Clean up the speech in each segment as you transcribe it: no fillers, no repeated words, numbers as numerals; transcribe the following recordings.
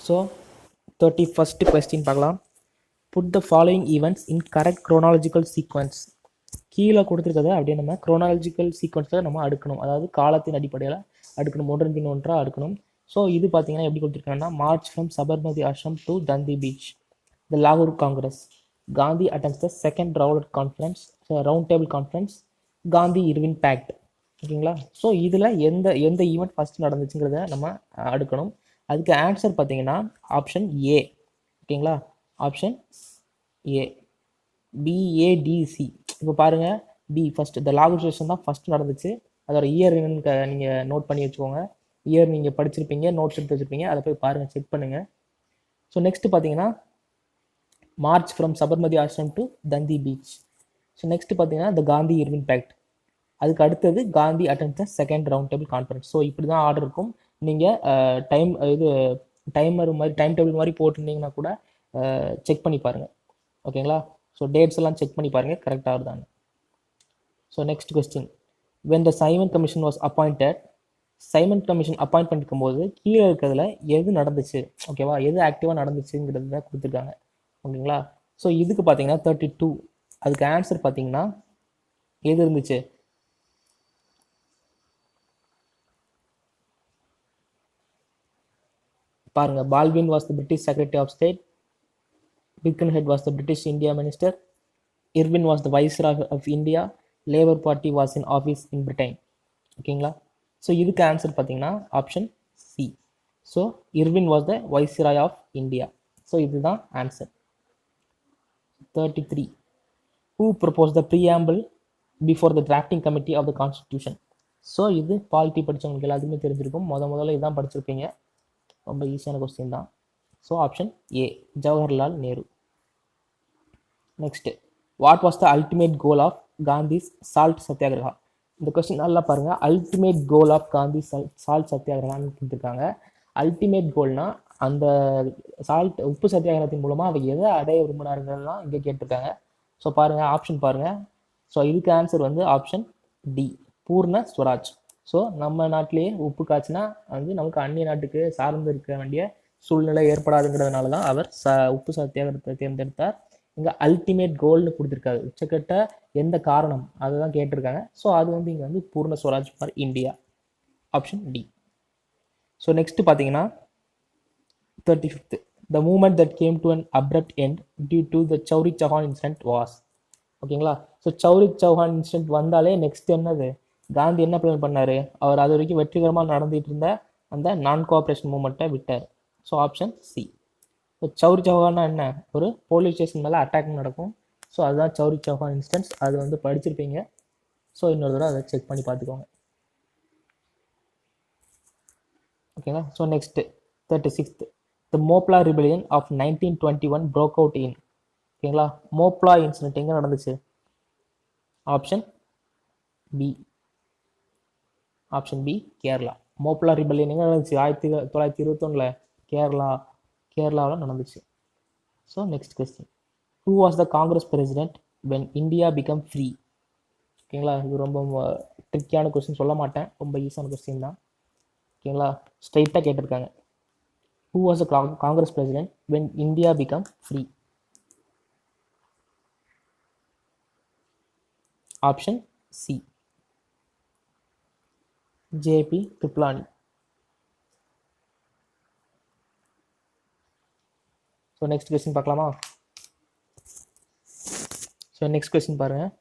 So 31st question பார்க்கலாம். Put the following events in correct chronological sequence. கீழே கொடுத்துருக்கதை அப்படியே நம்ம குரோனாலஜிக்கல் சீக்வன்ஸில் நம்ம அடுக்கணும், அதாவது காலத்தின் அடிப்படையில் அடுக்கணும், ஒன்றன் பின் ஒன்றாக அடுக்கணும். ஸோ இது பார்த்தீங்கன்னா எப்படி கொடுத்துருக்காங்கன்னா, march from Sabarmati Ashram to Dandi beach, the லாகூர் Congress, Gandhi attends the second round table conference, Gandhi Irwin pact. ஓகேங்களா? ஸோ இதில் எந்த ஈவெண்ட் ஃபஸ்ட் நடந்துச்சுங்கிறத நம்ம அடுக்கணும். அதுக்கு ஆன்சர் பார்த்தீங்கன்னா ஆப்ஷன் ஏ. ஓகேங்களா? Option A, BADC. இப்போ பாருங்கள், பி ஃபஸ்ட்டு த லாகூர் செஷன் தான் ஃபஸ்ட்டு நடந்துச்சு. அதோட இயர் என்னன்னு நீங்கள் நோட் பண்ணி வச்சுக்கோங்க. இயர் நீங்கள் படிச்சிருப்பீங்க, நோட்ஸ் எடுத்து வச்சுருப்பீங்க, அதை போய் பாருங்கள், செக் பண்ணுங்கள். ஸோ நெக்ஸ்ட்டு பார்த்தீங்கன்னா March from Sabarmati Ashram to Dandi beach. So next பார்த்தீங்கன்னா த காந்தி இர்வின் பேக்ட். அதுக்கு அடுத்தது காந்தி அட்டெண்ட் த second round table conference. So இப்படி தான் ஆர்டர் இருக்கும். நீங்கள் டைம் டேபிள் மாதிரி போட்டிருந்தீங்கன்னா கூட செக் பண்ணி பாருங்கள். ஓகேங்களா? ஸோ டேட்ஸ் எல்லாம் செக் பண்ணி பாருங்கள் கரெக்டாக வருதான்னு. So next question, when the Simon Commission was appointed. Simon Commission appoint பண்ணிருக்கும் போது கீழே இருக்கிறதுல எது நடந்துச்சு, ஓகேவா, எது ஆக்டிவாக நடந்துச்சுங்கிறது தான் கொடுத்துருக்காங்க. ஓகேங்களா? ஸோ இதுக்கு பார்த்தீங்கன்னா 32. அதுக்கு ஆன்சர் பார்த்தீங்கன்னா எது இருந்துச்சு, பாருங்க. Baldwin was the British secretary of state, Birkenhead was the British India minister, Irwin was the viceroy of India, Labour Party was in office in Britain. ஓகேங்களா? ஸோ இதுக்கு ஆன்சர் பார்த்தீங்கன்னா option C. So Irwin was the viceroy of India. So இதுதான் answer. 33, who propose the preamble before the drafting committee of the constitution. So இது polity படித்தவங்களுக்கு எல்லாத்துக்குமே தெரிஞ்சிருக்கும், முதல்ல இதுதான் படிச்சிருப்பீங்க. ரொம்ப ஈஸியான கொஸ்டின் தான். So option A, Jawaharlal Nehru. Next, what was the ultimate goal of Gandhi's salt satyagraha. இந்த கொஸ்டின் நல்லா பாருங்கள். Ultimate goal of Gandhi salt சத்தியாகிரகான்னு கொடுத்துருக்காங்க. அல்டிமேட் கோல்னா அந்த உப்பு சத்தியாகிரகத்தின் மூலமாக அவர் எதை அடைய விரும்பினாருங்கிறதுலாம் இங்கே கேட்டிருக்காங்க. ஸோ பாருங்கள், ஆப்ஷன் பாருங்கள். ஸோ இதுக்கு ஆன்சர் வந்து ஆப்ஷன் டி, பூர்ண ஸ்வராஜ். ஸோ நம்ம நாட்டிலேயே உப்பு காய்ச்சினா நமக்கு அந்நிய நாட்டுக்கு சார்ந்து இருக்க வேண்டிய சூழ்நிலை ஏற்படாதுங்கிறதுனால தான் அவர் உப்பு சத்தியாகிரகத்தை தேர்ந்தெடுத்தார். இங்கே அல்டிமேட் கோல்னு கொடுத்துருக்காரு, உச்சக்கட்ட எந்த காரணம் அதை தான் கேட்டிருக்காங்க. ஸோ அது இங்கே Purna Swaraj for India, option D. So next பார்த்தீங்கன்னா 35th, the moment that came to an abrupt end due to the Chauri Chauhan incident was. ஓகேங்களா? ஸோ சௌரி சௌஹான் இன்சிடென்ட் வந்தாலே நெக்ஸ்ட் என்னது, காந்தி என்ன பிளான் பண்ணார், அவர் அது வரைக்கும் வெற்றிகரமாக நடந்துகிட்டு இருந்த அந்த நான் கோஆப்ரேஷன் மூமெண்ட்டை விட்டார். So option C. ஸோ சௌரி சௌஹான்னா என்ன, ஒரு போலீஸ் ஸ்டேஷன் மேலே அட்டாக் நடக்கும். ஸோ அதுதான் சௌரி சௌஹான் இன்சிடென்ட்ஸ். அது படிச்சிருப்பீங்க. ஸோ இன்னொரு தடவை அதை செக் பண்ணி பார்த்துக்கோங்க. ஓகேங்களா? So next 36th, the Moplah rebellion of 1921 broke out in. ஓகேங்களா? மோப்லா இன்சிடென்ட் எங்கே நடந்துச்சு, option B. Option B, Kerala. Moplah rebellion எங்கே நடந்துச்சு, 1921 கேரளாவில் நடந்துச்சு. So next question, who was the Congress president when India became free. ஓகேங்களா? இது ரொம்ப ட்ரிக்கியான கொஸ்டின், சொல்ல மாட்டேன், ரொம்ப ஈஸியான கொஸ்டின் தான். ஓகேங்களா? ஸ்ட்ரைட்டாக கேட்டிருக்காங்க. Who was the Congress president when India became free. Option C, JB Kripalani. So next question பார்க்கலாமா? ஸோ நெக்ஸ்ட் கொஸ்டின் பாருங்கள்.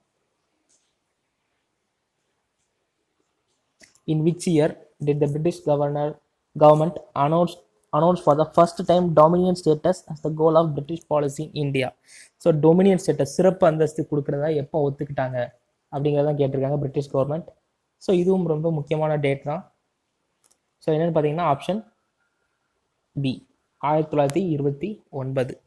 In which year did the British government announce for the first time dominion status as the goal of British policy in India? So Dominion status, சிறப்பு அந்தஸ்து கொடுக்குறதா எப்போ ஒத்துக்கிட்டாங்க அப்படிங்கிறதான் கேட்டிருக்காங்க British government. So இதுவும் ரொம்ப முக்கியமான டேட் தான். ஸோ என்னென்னு பார்த்தீங்கன்னா ஆப்ஷன் பி, 1929.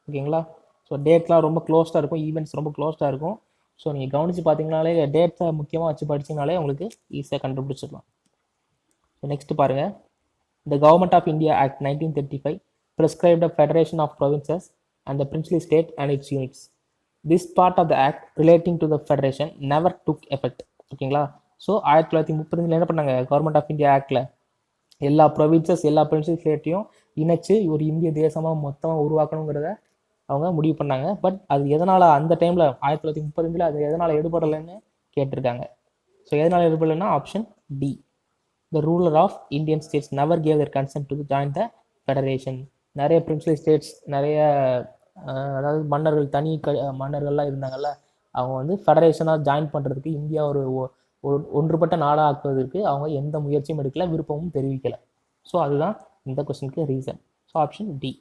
ஓகேங்களா? ஸோ டேட்லாம் ரொம்ப க்ளோஸ்டாக இருக்கும், ஈவெண்ட்ஸ் ரொம்ப க்ளோஸ்டாக இருக்கும். ஸோ நீங்கள் கவனித்து பார்த்தீங்கனாலே டேட்ஸை முக்கியமாக வச்சு படிச்சிங்கனாலே உங்களுக்கு ஈஸியாக கண்டுபிடிச்சிடலாம். ஸோ நெக்ஸ்ட் பாருங்கள், the government of India act 1935 prescribed a federation of provinces and the princely state and its units. This part of the act relating to the federation never took effect. ஓகேங்களா? So 1930 என்ன பண்ணாங்க, government of India ஆக்டில் எல்லா provinces எல்லா principal ஸ்டேட்டையும் இணைச்சு ஒரு இந்திய தேசமாக மொத்தமாக உருவாக்கணுங்கிறத அவங்க முடிவு பண்ணாங்க. பட் அது எதனால் அந்த டைமில் 1935 அது எதனால் எடுபடலைன்னு கேட்டிருக்காங்க. ஸோ எதனால் எடுபடலைன்னா option D, the ruler of Indian states never gave their consent to join the federation. நிறைய பிரின்சிபல் ஸ்டேட்ஸ், நிறைய அதாவது மன்னர்கள், தனி மன்னர்கள்லாம் இருந்தாங்கல்ல, அவங்க வந்து ஃபெடரேஷனாக ஜாயின் பண்ணுறதுக்கு, இந்தியா ஒரு ஒன்றுபட்ட நாடாக ஆக்குவதற்கு அவங்க எந்த முயற்சியும் எடுக்கல, விருப்பமும் தெரிவிக்கலை. ஸோ அதுதான் இந்த கொஸ்டினுக்கு reason. So option D.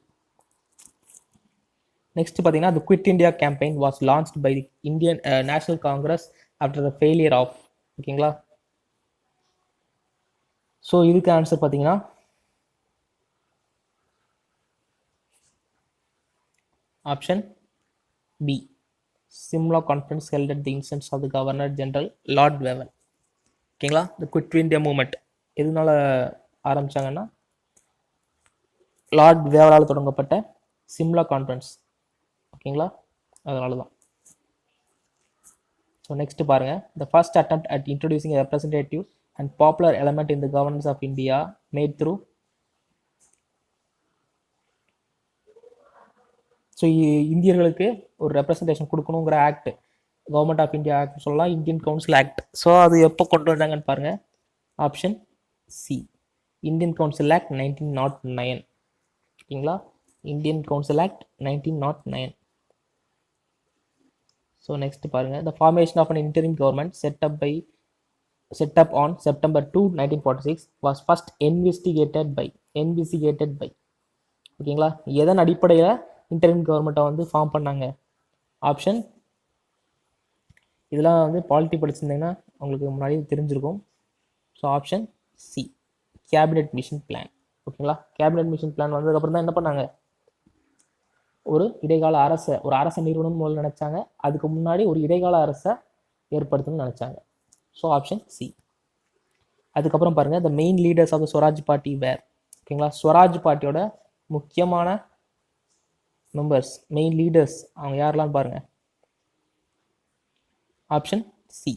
Next பார்த்தீங்கன்னா, the quit India campaign was launched by the Indian National Congress after the failure of. ஓகேங்களா? ஸோ இதுக்கு ஆன்சர் பார்த்தீங்கன்னா option B, Shimla conference held at the instance of the governor general Lord Wavell. ஓகேங்களா? The quit India moment எதனால ஆரம்பிச்சாங்கன்னா, Lord வேவலால் தொடங்கப்பட்ட Shimla conference. ஓகேங்களா? அதனால தான். So next பாருங்க, the first attempt at introducing representative and popular element in the governance of India made through. So இந்தியர்களுக்கு ஒரு representation கொடுக்கணுங்கிற act, government of India act சொல்லலாம், இந்தியன் கவுன்சில் ஆக்ட். ஸோ அது எப்போ கொண்டு வந்தாங்கன்னு பாருங்க, option C, Indian council act 1909. ஓகேங்களா? Indian council act 1909. So next பாருங்க, the formation of an interim government set up on September 2, 1946 was first investigated by. ஓகேங்களா? எதன் அடிப்படையில் இன்டரிம் கவர்மெண்ட்டை வந்து ஃபார்ம் பண்ணாங்க? ஆப்ஷன், இதெல்லாம் வந்து பாலிட்டி படிச்சிருந்தீங்கன்னா உங்களுக்கு முன்னாடி தெரிஞ்சிருக்கும். So option C, cabinet mission plan. ஓகேங்களா? கேபினெட் மிஷன் பிளான் வந்ததுக்கப்புறம் தான் என்ன பண்ணாங்க, ஒரு இடைக்கால அரசை, ஒரு அரச நிறுவனம் முதல்ல நினைச்சாங்க. அதுக்கு முன்னாடி ஒரு இடைக்கால அரசை ஏற்படுத்தணும்னு நினைச்சாங்க. So option C. அதுக்கப்புறம் பாருங்க, the main leaders of the Swaraj party were. ஓகேங்களா? ஸ்வராஜ் பார்ட்டியோட முக்கியமான மெம்பர்ஸ், மெயின் லீடர்ஸ் அவங்க யாரெல்லாம் பாருங்க, option C,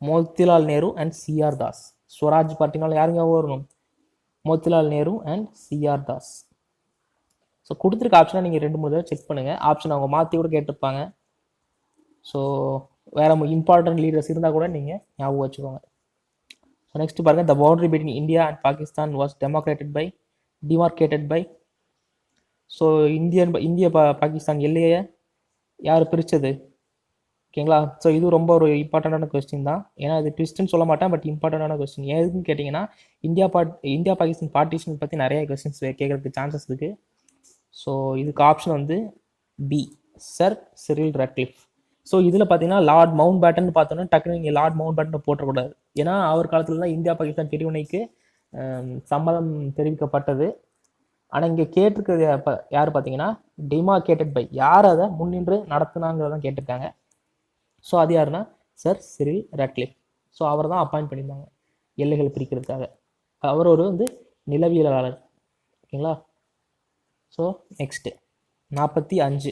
Motilal Nehru and C R Das. Swaraj பார்ட்டினால யாருங்க வரணும், Motilal Nehru and C R Das. So கொடுத்துருக்க ஆப்ஷனை நீங்கள் 2-3 தடவை செக் பண்ணுங்கள். ஆப்ஷன் அவங்க மாற்றி கூட கேட்டிருப்பாங்க. ஸோ வேறு இம்பார்ட்டன்ட் லீடர்ஸ் இருந்தால் கூட நீங்கள் ஞாபகம் வச்சுக்கோங்க. ஸோ நெக்ஸ்ட் பாருங்கள், the boundary between India and Pakistan was demarcated by. So இந்திய பாகிஸ்தான் எல்லையை யார் பிரித்தது? ஓகேங்களா? ஸோ இது ரொம்ப ஒரு இம்பார்ட்டண்டான கொஸ்டின் தான். ஏன்னா இது ட்விஸ்ட்னு சொல்ல மாட்டேன், பட் இம்பார்ட்டண்டான கொஸ்டின். எதுன்னு கேட்டிங்கன்னா, இந்தியா பாகிஸ்தான் பார்ட்டிஷன் பற்றி நிறைய கொஸ்டின்ஸ் கேட்கறதுக்கு சான்சஸ் இருக்குது. ஸோ இதுக்கு ஆப்ஷன் வந்து பி, சர் சிரில் ரட்க்ளிஃப். ஸோ இதில் பார்த்தீங்கன்னா லார்ட் மவுண்ட் பேட்டன் பார்த்தோன்னா டக்குனு நீங்கள் லார்ட் மவுண்ட் பேட்டனை போட்டக்கூடாது. ஏன்னா அவர் காலத்தில் தான் இந்தியா பாகிஸ்தான் பிரிவினைக்கு சம்மதம் தெரிவிக்கப்பட்டது. ஆனால் இங்கே கேட்டிருக்கிறது யார் பார்த்தீங்கன்னா, டிமார்க்கேட்டட் பை, யார் அதை முன்னின்று நடத்துனாங்கிறதான் கேட்டிருக்காங்க. ஸோ அது யாருன்னா சர் சிரில் ரட்க்ளிஃப். ஸோ அவர் தான் அப்பாயிண்ட் பண்ணியிருந்தாங்க எல்லைகள் பிரிக்கிறதுக்காக. அவர் ஒரு வந்து நிலவியலாளர். ஓகேங்களா? So next 45.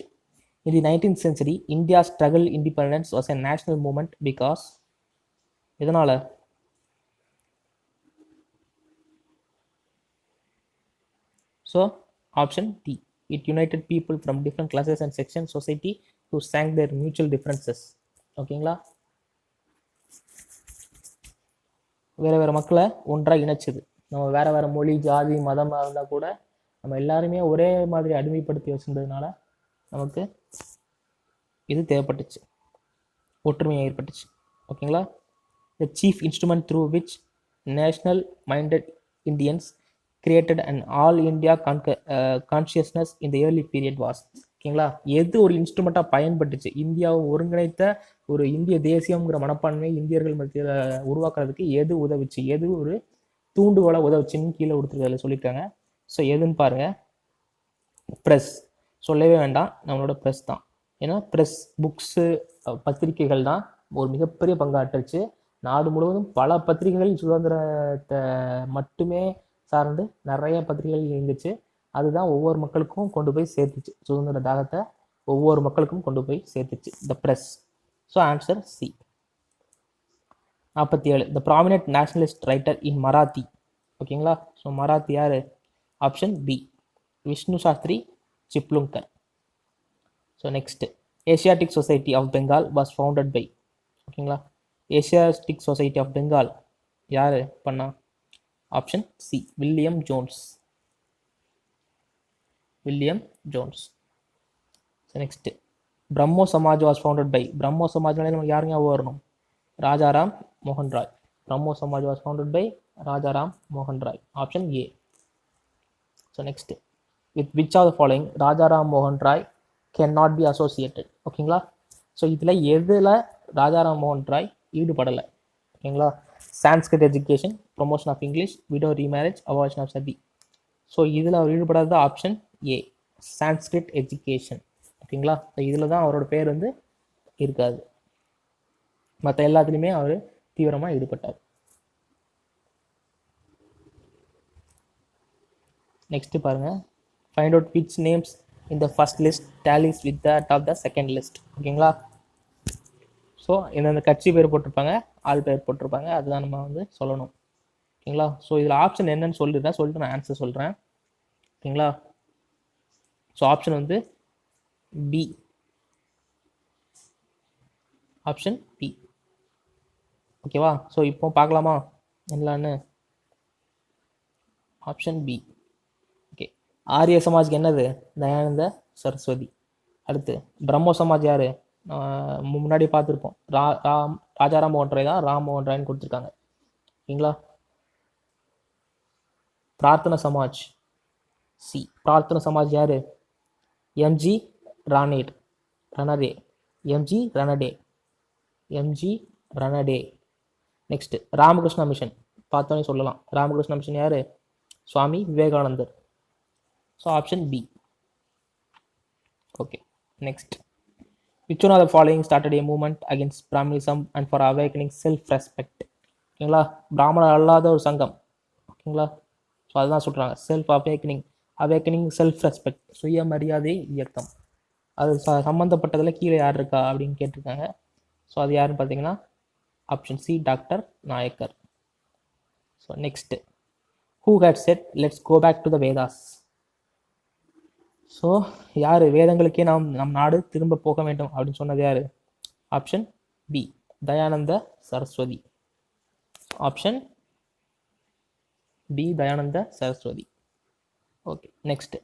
In the 19th century, India's struggle independence was a national movement because. எதனால? So option D, it united people from different classes and sections society who sank their mutual differences. ஓகேங்களா? வேறு மக்களை ஒன்றாக இணைச்சது. நம்ம வேறு மொழி, ஜாதி, மதமாக இருந்தால் கூட நம்ம எல்லாருமே ஒரே மாதிரி அடிமைப்படுத்தி வச்சுருந்ததுனால நமக்கு இது தேவைப்பட்டுச்சு, ஒற்றுமை ஏற்பட்டுச்சு. ஓகேங்களா? The chief instrument through which national minded Indians created and all India consciousness in the early period was. ஓகேங்களா? எது ஒரு இன்ஸ்ட்ருமெண்ட்டாக பயன்பட்டுச்சு, இந்தியாவை ஒருங்கிணைத்த ஒரு இந்திய தேசியங்கிற மனப்பான்மை இந்தியர்கள் மத்தியில் உருவாக்குறதுக்கு எது உதவுச்சு, எது ஒரு தூண்டுகோலாக உதவுச்சுன்னு கீழே கொடுத்துருக்கல சொல்லியிருக்காங்க. ஸோ எதுன்னு பாருங்கள், ப்ரெஸ். சொல்லவே வேண்டாம், நம்மளோட ப்ரெஸ் தான். ஏன்னா ப்ரெஸ், புக்ஸு, பத்திரிகைகள் தான் ஒரு மிகப்பெரிய பங்காற்றுச்சு. நாடு முழுவதும் பல பத்திரிகைகள் சுதந்திரத்தை மட்டுமே சார்ந்து நிறைய பத்திரிகைகள் இருந்துச்சு. அதுதான் ஒவ்வொரு மக்களுக்கும் கொண்டு போய் சேர்த்துச்சு, சுதந்திர தாகத்தை ஒவ்வொரு மக்களுக்கும் கொண்டு போய் சேர்த்துச்சு, the press. So answer C. 47. The prominent nationalist writer in Marathi. ஓகேங்களா? ஸோ மராத்தி யார்? Option B, Vishnu Shastri Chiplunkar. So next Asiatic Society of Bengal was founded by. ஓகேங்களா, ஏசியாட்டிக் சொசைட்டி ஆஃப் பெங்கால் யார் பண்ணா? Option C William Jones. William Jones. So next Brahmo Samaj was founded by. Brahmo சமாஜ்னாலே நமக்கு யாருங்க வரணும்? ராஜாராம் மோகன் Roy. Brahmo Samaj was founded by Rajaram மோகன் Rai. Option A. So next with which of the following Rajaram மோகன் Roy can not be associated. ஓகேங்களா, ஸோ இதில் எதில் ராஜாராம் மோகன் ராய் ஈடுபடலை? ஓகேங்களா, Sanskrit education, promotion of English, widow remarriage, abolition of sati. So இதில் அவர் ஈடுபடாத ஆப்ஷன் ஏ சான்ஸ்கிரிட் எஜுகேஷன். ஓகேங்களா, ஸோ இதில் தான் அவரோட பேர் வந்து இருக்காது. மற்ற எல்லாத்துலேயுமே அவர் தீவிரமாக ஈடுபட்டார். நெக்ஸ்ட் பாருங்க, find out which names in the first list tallies with that of the second list. ஓகேங்களா, ஸோ இந்த கட்சி பேர் போட்டிருப்பாங்க, ஆள் பேர் போட்டிருப்பாங்க, அதுதான் நம்ம வந்து சொல்லணும். ஓகேங்களா, ஸோ இதில் ஆப்ஷன் என்னன்னு சொல்லிட்டு நான் ஆன்சர் சொல்கிறேன். ஓகேங்களா, ஸோ ஆப்ஷன் வந்து பி. Option B. ஓகேவா, ஸோ இப்போ பார்க்கலாமா என்னன்னு? Option B. ஓகே, ஆரிய சமாஜ்க்கு என்னது? தயானந்த சரஸ்வதி. அடுத்து பிரம்மோ சமாஜ் யார்? முன்னாடி பார்த்துருப்போம், ராஜாராம் மோகன் ராய் தான் ராம் மோகன் ராய்னு கொடுத்துருக்காங்க. ஓகேங்களா, பிரார்த்தனா சமாஜ் சி. பிரார்த்தனா சமாஜ் யார்? M G Ranade. M G Ranade. Next Ramakrishna mission பார்த்தோன்னே சொல்லலாம். ராமகிருஷ்ணா மிஷன் யார்? சுவாமி விவேகானந்தர். So option B. Okay, next which one of the following started a movement against Brahmanism and for awakening self-respect? ஓகேங்களா, பிராமணர் அல்லாத ஒரு சங்கம். ஓகேங்களா, ஸோ அதுதான் சொல்கிறாங்க செல்ஃப் அவேக்கனிங் செல்ஃப் ரெஸ்பெக்ட், சுயமரியாதை இயக்கம். அது சம்மந்தப்பட்டதில் கீழே யார் இருக்கா அப்படின்னு கேட்டிருக்காங்க. ஸோ அது யாருன்னு பார்த்தீங்கன்னா option C doctor Naicker. So next who had said let's go back to the Vedas? ஸோ யார் வேதங்களுக்கே நம் நாடு திரும்ப போக வேண்டும் அப்படின்னு சொன்னது யார்? Option B Dayananda Saraswati. Option B Dayananda Saraswati. Okay, next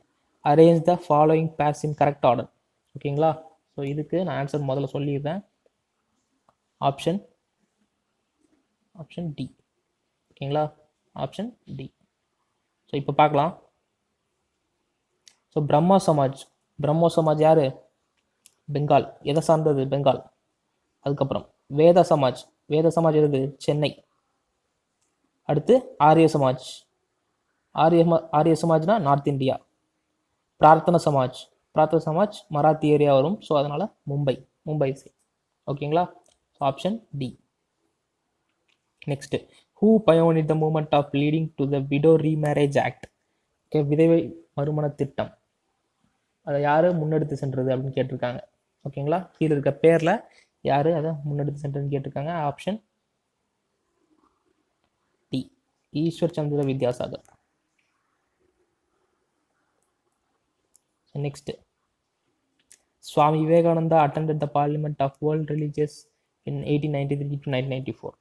arrange the following pairs in correct order. ஓகேங்களா, ஸோ இதுக்கு நான் ஆன்சர் முதல்ல சொல்லிடுறேன். Option D. ஓகேங்களா, ஆப்ஷன் டி. ஸோ இப்போ பார்க்கலாம். ஸோ பிரம்மோ சமாஜ் யார்? பெங்கால். எதை சார்ந்தது? பெங்கால். அதுக்கப்புறம் வேத சமாஜ் எது? சென்னை. அடுத்து ஆரிய சமாஜ்னா north India. Prarthana Samaj Marathi area வரும், ஸோ அதனால் மும்பை. ஓகேங்களா, so option D. Next who pioneered the movement of leading to the widow remarriage act? Okay, விதவை மறுமண திட்டம் அதை யார் முன்னெடுத்து சென்றது அப்படின்னு கேட்டிருக்காங்க. ஓகேங்களா, கீழே இருக்க பேரில் யார் அதை முன்னெடுத்து சென்றதுன்னு கேட்டிருக்காங்க. Option D Ishwar Chandra Vidyasagar. Next Swami Vivekananda attended the Parliament of World Religious in 1893 to 1994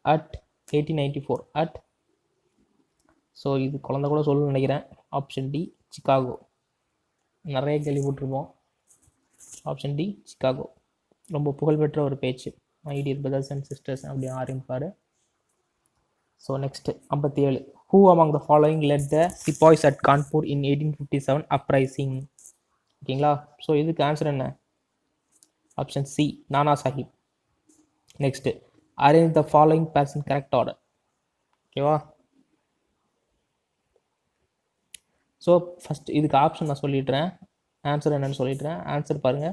at 1894 at. So இது குழந்தை கூட சொல்லணும்னு நினைக்கிறேன். Option D Chicago. நிறைய கேள்விப்பட்டிருப்போம். Option D Chicago. ரொம்ப புகழ்பெற்ற ஒரு பேச்சு, my dear brothers and sisters அப்படி ஆரம்பிப்பார். So next 57 who among the following led the sepoys at Kanpur in 1857 uprising? ஓகேங்களா, ஸோ இதுக்கு ஆன்சர் என்ன? Option C Nana Sahib. Next arrange the following pairs in correct order. ஓகேவா, ஸோ ஃபஸ்ட் இதுக்கு option நான் சொல்லிடுறேன், answer என்னன்னு சொல்லிடுறேன். ஆன்சர் பாருங்க.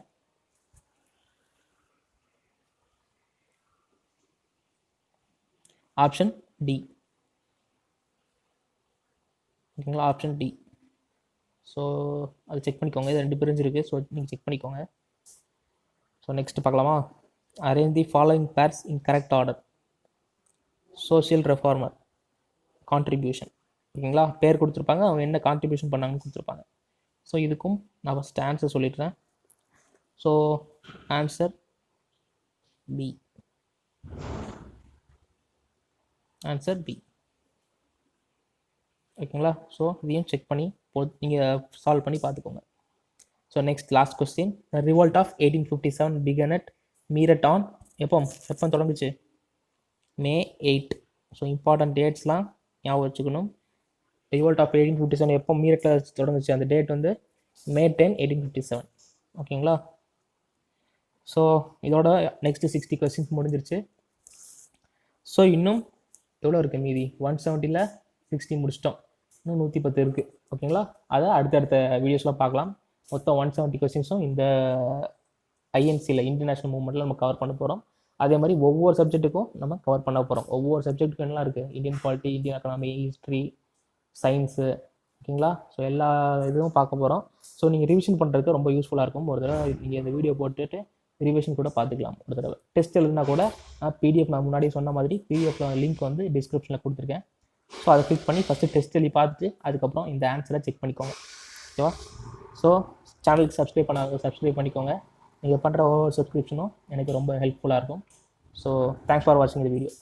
Option D. ஓகேங்களா, ஆப்ஷன் டி. ஸோ அது செக் பண்ணிக்கோங்க, இது 2 பிரிஞ்சிருக்கு, ஸோ நீங்கள் செக் பண்ணிக்கோங்க. ஸோ நெக்ஸ்ட் பார்க்கலாமா? Arrange the following pairs in correct order. Social reformer contribution. ஓகேங்களா, பேர் கொடுத்துருப்பாங்க, அவங்க என்ன கான்ட்ரிபியூஷன் பண்ணாங்கன்னு கொடுத்துருப்பாங்க. ஸோ இதுக்கும் நான் ஃபஸ்ட் ஆன்சர் சொல்லிடுறேன். So answer B. Answer B. ஓகேங்களா? ஸோ இதையும் செக் பண்ணி நீங்கள் சால்வ் பண்ணி பார்த்துக்கோங்க. So next last question. The revolt of 1857 began at Meerut on எப்போ தொடங்குச்சு? May 8. ஸோ இம்பார்ட்டன்ட் டேட்ஸ்லாம் ஞாபகம் வச்சுக்கணும். ரிவோல்ட் ஆஃப் 1857 எப்போ மீரட்டில் தொடங்குச்சு? அந்த டேட் வந்து May 10, 1857. ஓகேங்களா? ஸோ இதோட நெக்ஸ்ட் 60 கொஸ்டின்ஸ் முடிஞ்சிருச்சு. ஸோ இன்னும் எவ்வளோ இருக்குது மீதி? 170ல் 60 முடிச்சிட்டோம். இன்னும் 110 இருக்குது. ஓகேங்களா? அதை அடுத்தடுத்த வீடியோஸில் பார்க்கலாம். மொத்தம் 170 கொஸ்டின்ஸும் இந்த ஐஎன்சியில் இன்டர்நேஷ்னல் மூவ்மெண்ட்டில் நம்ம கவர் பண்ண போகிறோம். அதே மாதிரி ஒவ்வொரு சப்ஜெக்ட்டுக்கும் நம்ம கவர் பண்ண போகிறோம். ஒவ்வொரு சப்ஜெக்ட்டுக்கும் என்னலாம் இருக்குது? Indian polity, Indian economy, history, science. ஓகேங்களா? ஸோ எல்லா இதுவும் பார்க்க போகிறோம். ஸோ நீங்கள் ரிவிஷன் பண்ணுறதுக்கு ரொம்ப யூஸ்ஃபுல்லாக இருக்கும். ஒரு தடவை நீங்கள் இந்த வீடியோ போட்டுட்டு ரிவிஷன் கூட பார்த்துக்கலாம். ஒரு தடவை டெஸ்ட் எழுதுனா கூட பிடிஎஃப் நான் முன்னாடியே சொன்ன மாதிரி பிடிஎஃப் லிங்க் வந்து டிஸ்கிரிப்ஷனில் கொடுத்துருக்கேன். ஸோ அதை கிளிக் பண்ணி ஃபஸ்ட்டு டெஸ்ட் எழுதி பார்த்துட்டு அதுக்கப்புறம் இந்த ஆன்சரை செக் பண்ணிக்கோங்க. ஓகேவா? ஸோ சேனலுக்கு சப்ஸ்கிரைப் பண்ணிக்கோங்க. நீங்கள் பண்ணுற ஒவ்வொரு சப்ஸ்கிரிப்ஷனும் எனக்கு ரொம்ப ஹெல்ப்ஃபுல்லாக இருக்கும். ஸோ தேங்க்ஸ் ஃபார் வாட்சிங் த வீடியோ.